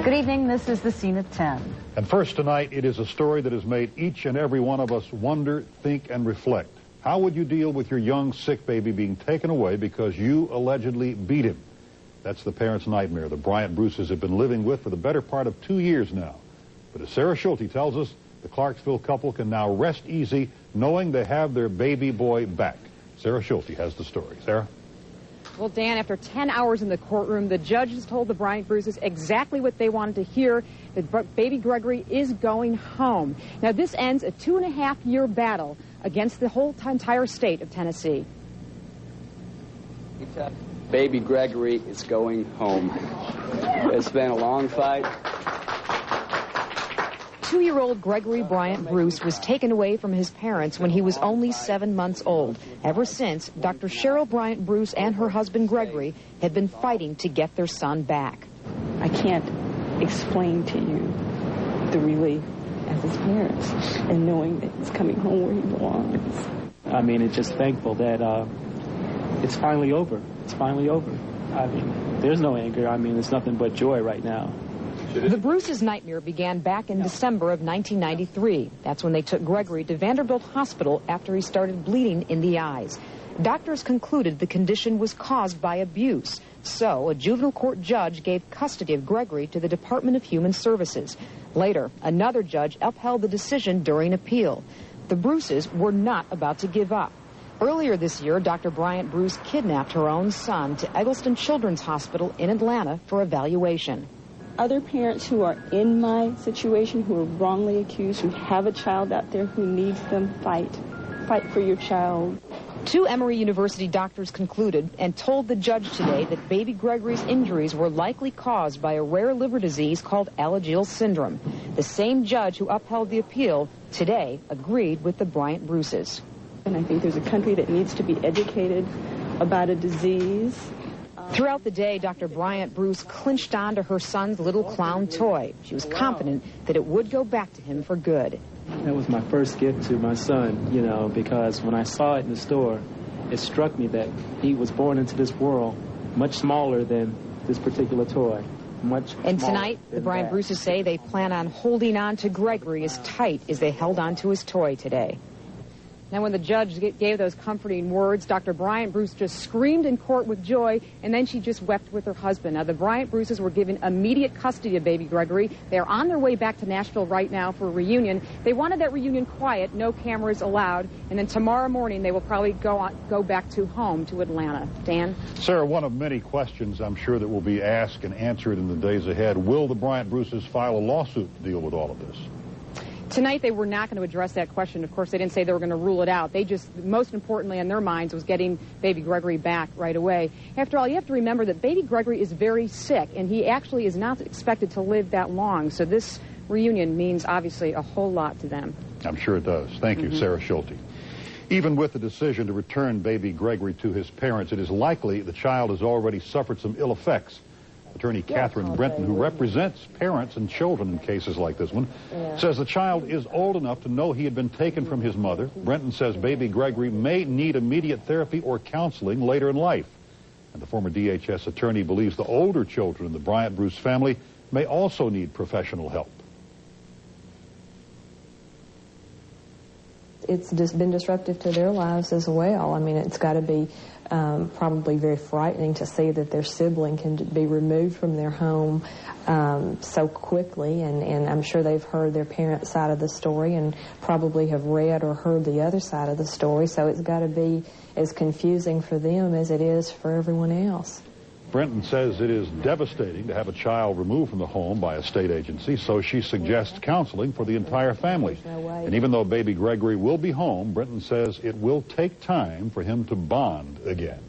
Good evening, this is the Scene at 10. And first tonight, it is a story that has made each and every one of us wonder, think, and reflect. How would you deal with your young, sick baby being taken away because you allegedly beat him? That's the parents' nightmare the Bryant Bruces have been living with for the better part of 2 years now. But as Sarah Schulte tells us, the Clarksville couple can now rest easy knowing they have their baby boy back. Sarah Schulte has the story. Sarah? Well, Dan, after 10 hours in the courtroom, the judges told the Bryant Bruces exactly what they wanted to hear, that baby Gregory is going home. Now, this ends a 2.5-year battle against the whole entire state of Tennessee. Baby Gregory is going home. It's been a long fight. 2-year-old Gregory Bryant Bruce was taken away from his parents when he was only 7 months old. Ever since, Dr. Cheryl Bryant Bruce and her husband Gregory had been fighting to get their son back. I can't explain to you the relief as his parents and knowing that he's coming home where he belongs. I mean, it's just thankful that it's finally over. It's finally over. I mean, there's no anger. I mean, it's nothing but joy right now. The Bruce's nightmare began back in December of 1993. That's when they took Gregory to Vanderbilt Hospital after he started bleeding in the eyes. Doctors concluded the condition was caused by abuse. So a juvenile court judge gave custody of Gregory to the Department of Human Services. Later, another judge upheld the decision during appeal. The Bruces were not about to give up. Earlier this year, Dr. Bryant Bruce kidnapped her own son to Eggleston Children's Hospital in Atlanta for evaluation. Other parents who are in my situation, who are wrongly accused, who have a child out there who needs them, fight. Fight for your child. 2 Emory University doctors concluded and told the judge today that baby Gregory's injuries were likely caused by a rare liver disease called Alagille syndrome. The same judge who upheld the appeal today agreed with the Bryant Bruces. And I think there's a country that needs to be educated about a disease. Throughout the day, Dr. Bryant Bruce clinched onto her son's little clown toy. She was confident that it would go back to him for good. That was my first gift to my son, you know, because when I saw it in the store, it struck me that he was born into this world much smaller than this particular toy. And tonight, the Bryant Bruces say they plan on holding on to Gregory as tight as they held on to his toy today. Now, when the judge gave those comforting words, Dr. Bryant Bruce just screamed in court with joy, and then she just wept with her husband. Now, the Bryant Bruces were given immediate custody of baby Gregory. They are on their way back to Nashville right now for a reunion. They wanted that reunion quiet, no cameras allowed, and then tomorrow morning they will probably go back to home to Atlanta. Dan? Sarah, one of many questions I'm sure that will be asked and answered in the days ahead. Will the Bryant Bruces file a lawsuit to deal with all of this? Tonight, they were not going to address that question. Of course, they didn't say they were going to rule it out. They just, most importantly in their minds, was getting baby Gregory back right away. After all, you have to remember that baby Gregory is very sick, and he actually is not expected to live that long. So this reunion means, obviously, a whole lot to them. I'm sure it does. Thank you, Sarah Schulte. Even with the decision to return baby Gregory to his parents, it is likely the child has already suffered some ill effects. Attorney Catherine Brenton, who represents parents and children in cases like this one, says the child is old enough to know he had been taken from his mother. Brenton says baby Gregory may need immediate therapy or counseling later in life. And the former DHS attorney believes the older children in the Bryant Bruce family may also need professional help. It's just been disruptive to their lives as well. I mean, it's got to be probably very frightening to see that their sibling can be removed from their home so quickly, and I'm sure they've heard their parents' side of the story and probably have read or heard the other side of the story, so it's got to be as confusing for them as it is for everyone else. Brenton says it is devastating to have a child removed from the home by a state agency, so she suggests counseling for the entire family. And even though baby Gregory will be home, Brenton says it will take time for him to bond again.